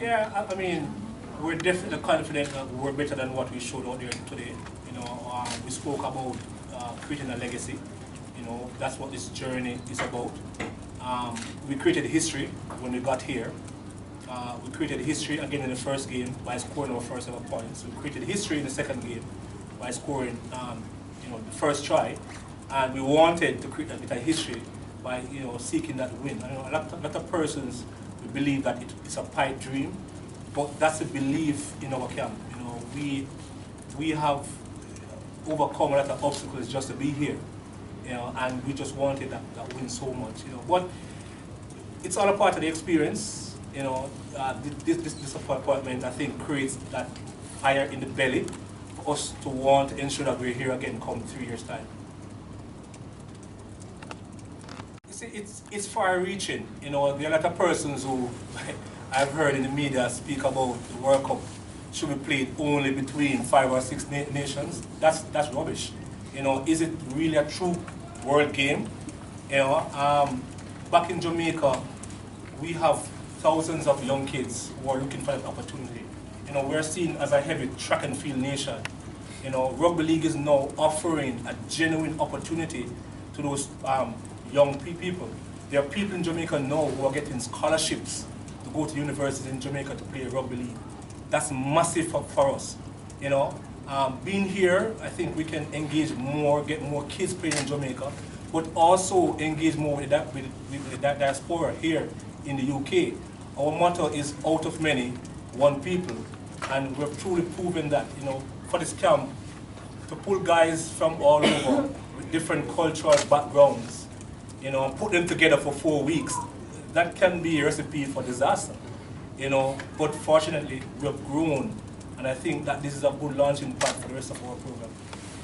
Yeah, I mean, we're definitely confident that we're better than what we showed out there today. We spoke about creating a legacy. That's what this journey is about. We created history when we got here. We created history again in the first game by scoring our first ever points. We created history in the second game by scoring, the first try, and we wanted to create a bit of history by, seeking that win. A lot of persons believe that it's a pipe dream, but that's a belief in our camp. We have overcome a lot of obstacles just to be here, and we just wanted that win so much, But it's all a part of the experience, This disappointment, I think, creates that fire in the belly for us to want to ensure that we're here again come 3 years' time. You see, it's far-reaching. There are a lot of persons who I've heard in the media speak about the World Cup should be played only between 5 or 6 nations. That's rubbish. Is it really a true world game? Back in Jamaica, we have thousands of young kids who are looking for that opportunity. We're seen as a heavy track and field nation. Rugby League is now offering a genuine opportunity to those young people. There are people in Jamaica now who are getting scholarships to go to universities in Jamaica to play Rugby League. That's massive for us. Being here, I think we can engage more, get more kids playing in Jamaica, but also engage more with the diaspora here in the UK. Our motto is out of many, one people, and we're truly proven that, for this camp, to pull guys from all over with different cultural backgrounds, put them together for 4 weeks, that can be a recipe for disaster, But fortunately, we have grown, and I think that this is a good launching pad for the rest of our program.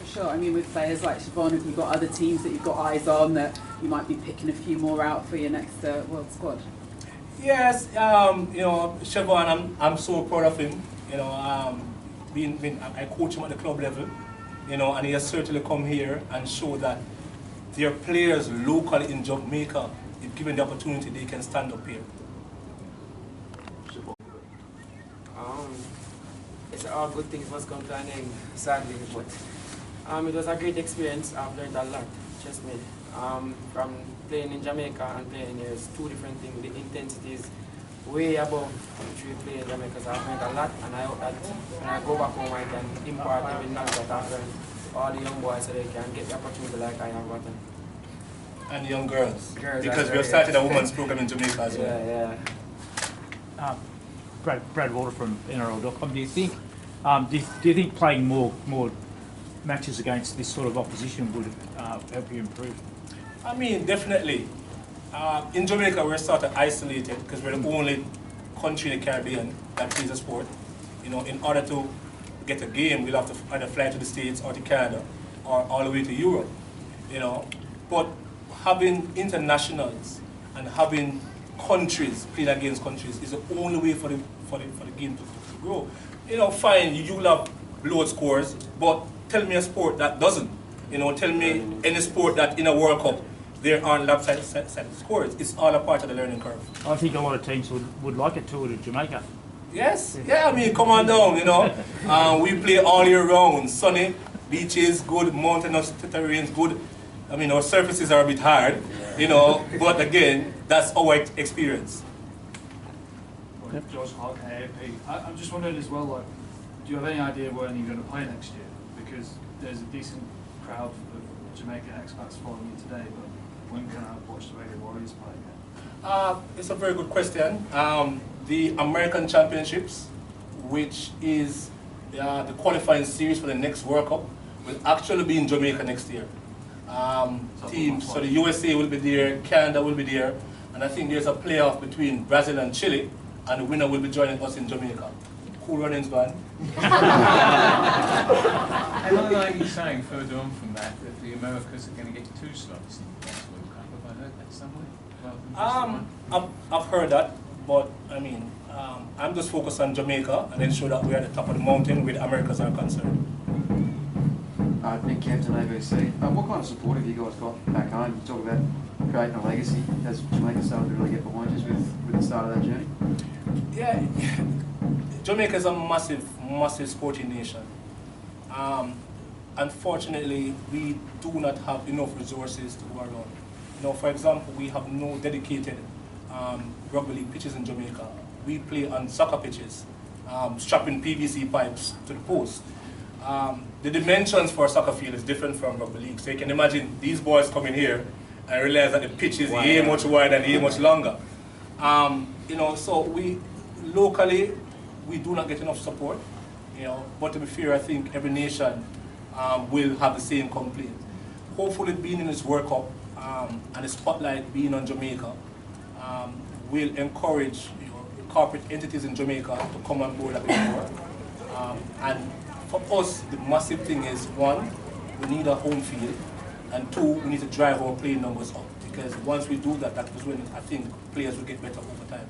Sure, I mean, with players like Chevaughn, have you got other teams that you've got eyes on that you might be picking a few more out for your next World Squad? Yes, Chevaughn, I'm so proud of him. I coach him at the club level, and he has certainly come here and showed that there are players locally in Jamaica, if given the opportunity, they can stand up here. It's all good things must come to an end, sadly, but it was a great experience. I've learned a lot, trust me. From playing in Jamaica and playing here is two different things. The intensity is way above which we play in Jamaica, so I've learned a lot, and I hope that when I go back home I can impart every knowledge that I've learned to all the young boys so they can get the opportunity like I have gotten. And young girls because we have started a women's program in Jamaica as well. Yeah. Brad Walter from NRL.com. Do you think playing more matches against this sort of opposition would help you improve? I mean, definitely. In Jamaica, we're sort of isolated because we're the only country in the Caribbean that plays a sport. In order to get a game, we'll have to either fly to the States or to Canada or all the way to Europe. But having internationals and having countries playing against countries is the only way for the game to grow. Fine, you will have low scores, but tell me a sport that doesn't. Tell me any sport that in a World Cup there aren't lopsided scores. It's all a part of the learning curve. I think a lot of teams would like a tour to Jamaica. Yes, yeah, I mean, come on down, we play all year round. Sunny, beaches, good, mountainous terrains, good. I mean, our surfaces are a bit hard, but again, that's our experience. Josh, I'm just wondering as well, do you have any idea when you're going to play next year? Because there's a decent crowd of Jamaican expats following you today, but when can I watch the Radio Warriors play again? It's a very good question. The American Championships, which is the qualifying series for the next World Cup, will actually be in Jamaica next year. Teams, so the USA will be there, Canada will be there, and I think there's a playoff between Brazil and Chile, and the winner will be joining us in Jamaica. Cool runnings, man. Am I right in saying further on from that the Americas are going to get 2 slots in the next World Cup? Have I heard that somewhere? I've heard that, but I mean, I'm just focused on Jamaica and ensure that we're at the top of the mountain where the Americas are concerned. Nick Kempton, ABC. What kind of support have you guys got back home? You talk about creating a legacy. Has Jamaica started to really get behind us with the start of that journey? Yeah, Jamaica is a massive, massive sporting nation. Unfortunately, we do not have enough resources to go around. For example, we have no dedicated rugby league pitches in Jamaica. We play on soccer pitches, strapping PVC pipes to the post. The dimensions for a soccer field is different from rugby league. So you can imagine these boys coming here and realize that the pitch is much wider and much longer. So we locally, we do not get enough support. But to be fair, I think every nation will have the same complaint. Hopefully, being in this World Cup and the spotlight being on Jamaica will encourage the corporate entities in Jamaica to come on board a bit more. And for us, the massive thing is, one, we need a home field, and two, we need to drive our playing numbers up. Because once we do that, that is when I think players will get better over time.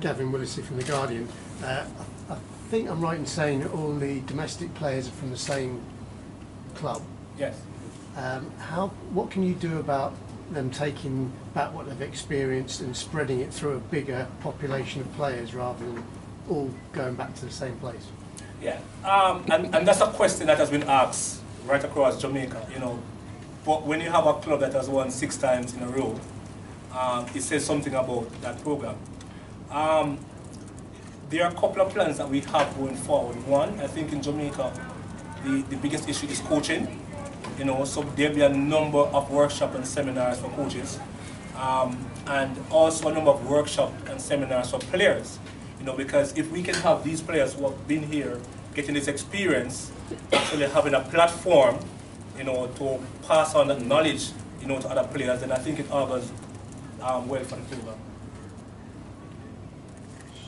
Gavin Willisey from The Guardian. I think I'm right in saying that all the domestic players are from the same club. Yes. What can you do about them taking back what they've experienced and spreading it through a bigger population of players rather than all going back to the same place? Yeah, and that's a question that has been asked right across Jamaica, But when you have a club that has won 6 times in a row, it says something about that program. There are a couple of plans that we have going forward. One, I think in Jamaica, the biggest issue is coaching. So there'll be a number of workshops and seminars for coaches, and also a number of workshops and seminars for players. Because if we can have these players who have been here, getting this experience, actually having a platform, to pass on that knowledge, to other players, then I think it augurs well for the program.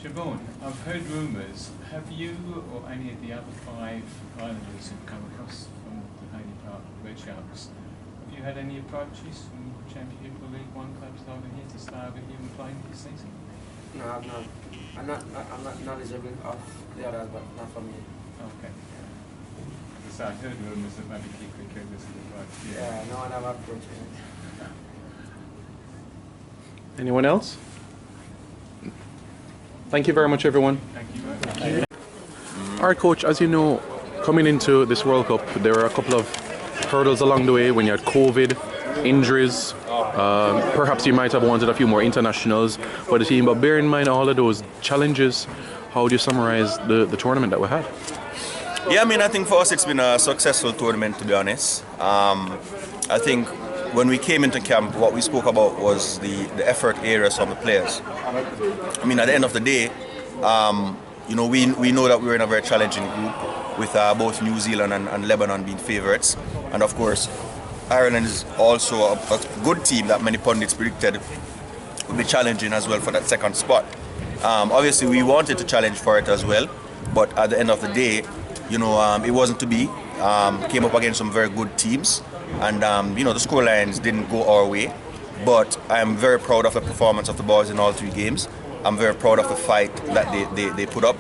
Chevaughn, I've heard rumours. Have you or any of the other 5 islanders who've come across from the Haney Park Red Sharks, have you had any approaches from Championship or League One clubs over here to start with you and playing this season? No, I've not. I'm not knowledgeable of the others, but not for me. Okay. So I heard rumours that maybe Kikli could listen to the Yeah, no one ever approached me. Anyone else? Thank you very much, everyone. Thank you very much. All right, Coach, as you know, coming into this World Cup, there were a couple of hurdles along the way when you had COVID, injuries. Perhaps you might have wanted a few more internationals for the team, but bear in mind all of those challenges. How would you summarize the tournament that we had? Yeah, I think for us it's been a successful tournament, to be honest. I think when we came into camp, what we spoke about was the effort areas of the players. At the end of the day, we know that we're in a very challenging group with both New Zealand and Lebanon being favourites. And of course, Ireland is also a good team that many pundits predicted would be challenging as well for that second spot. Obviously, we wanted to challenge for it as well, but at the end of the day, it wasn't to be. Came up against some very good teams, and the scorelines didn't go our way. But I am very proud of the performance of the boys in all 3 games. I'm very proud of the fight that they put up.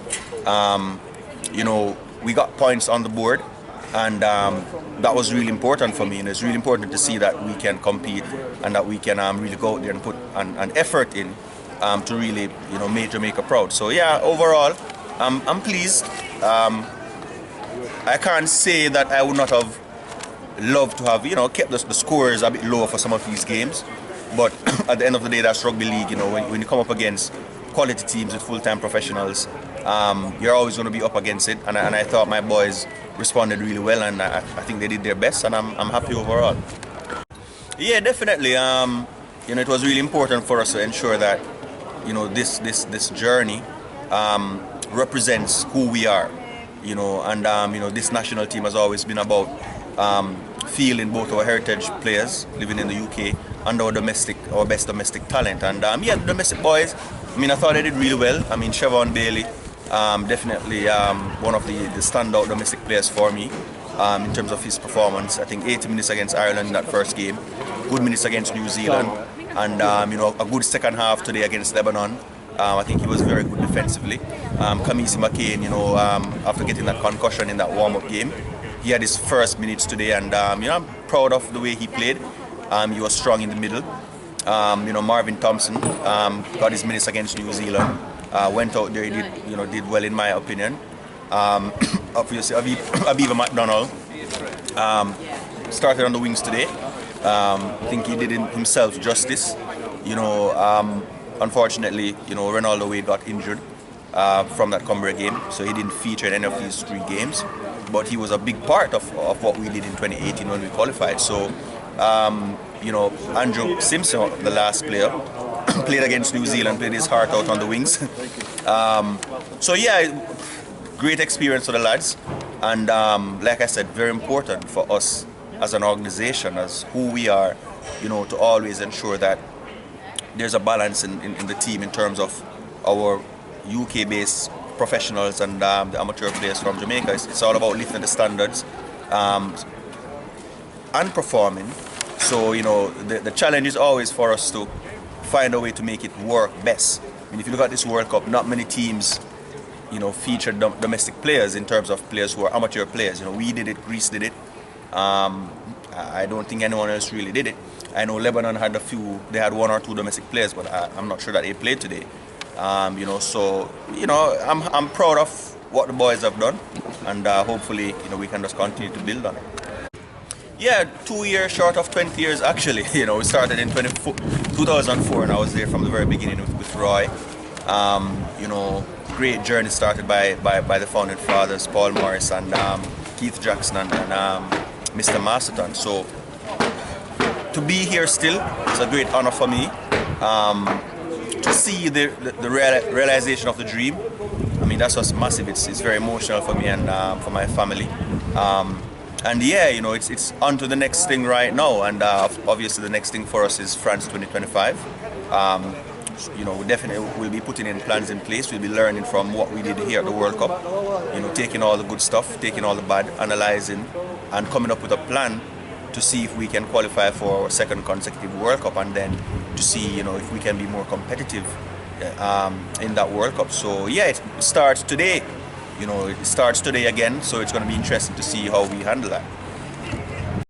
We got points on the board, and that was really important for me. And it's really important to see that we can compete and that we can really go out there and put an effort in to really make Jamaica proud. So yeah, overall, I'm pleased. I can't say that I would not have loved to have kept the scores a bit lower for some of these games, but at the end of the day, that's rugby league. When you come up against quality teams with full-time professionals, you're always going to be up against it, and I thought my boys responded really well, and I think they did their best, and I'm happy overall. Yeah, definitely. It was really important for us to ensure that this journey represents who we are. This national team has always been about feeling both our heritage players living in the UK and our best domestic talent. And the domestic boys, I thought they did really well. Chevaughn Bailey, definitely one of the standout domestic players for me in terms of his performance. I think 80 minutes against Ireland in that first game, good minutes against New Zealand, and a good second half today against Lebanon. I think he was very good defensively. Kamisi McCain, after getting that concussion in that warm-up game, he had his first minutes today, and I'm proud of the way he played. He was strong in the middle. Marvin Thompson got his minutes against New Zealand. went out there, he did well in my opinion. Obviously, Aviva McDonald started on the wings today. I think he did himself justice. Unfortunately, Ronaldo Wade got injured from that Cumbria game, so he didn't feature in any of these 3 games. But he was a big part of what we did in 2018 when we qualified. So, Andrew Simpson, the last player, played against New Zealand, played his heart out on the wings. So yeah, great experience for the lads. And like I said, very important for us as an organization, as who we are, to always ensure that there's a balance in the team in terms of our UK-based professionals and the amateur players from Jamaica. It's all about lifting the standards and performing. So, the challenge is always for us to find a way to make it work best. I mean, if you look at this World Cup, not many teams, featured domestic players in terms of players who are amateur players. We did it, Greece did it. I don't think anyone else really did it. I know Lebanon had they had 1 or 2 domestic players, but I'm not sure that they played today. So I'm proud of what the boys have done, and hopefully, we can just continue to build on it. Yeah, 2 years short of 20 years actually. We started in 2004, and I was there from the very beginning with Roy. Great journey started by the founding fathers, Paul Morris and Keith Jackson and Mr. Masterton. So to be here still is a great honor for me. To see the realization of the dream, I mean, that's what's massive. It's very emotional for me and for my family. And yeah, it's on to the next thing right now. And obviously the next thing for us is France 2025. We definitely will be putting in plans in place. We'll be learning from what we did here at the World Cup. Taking all the good stuff, taking all the bad, analyzing, and coming up with a plan to see if we can qualify for our 2nd consecutive World Cup, and then to see if we can be more competitive in that World Cup. So yeah, it starts today. It starts today again. So it's going to be interesting to see how we handle that.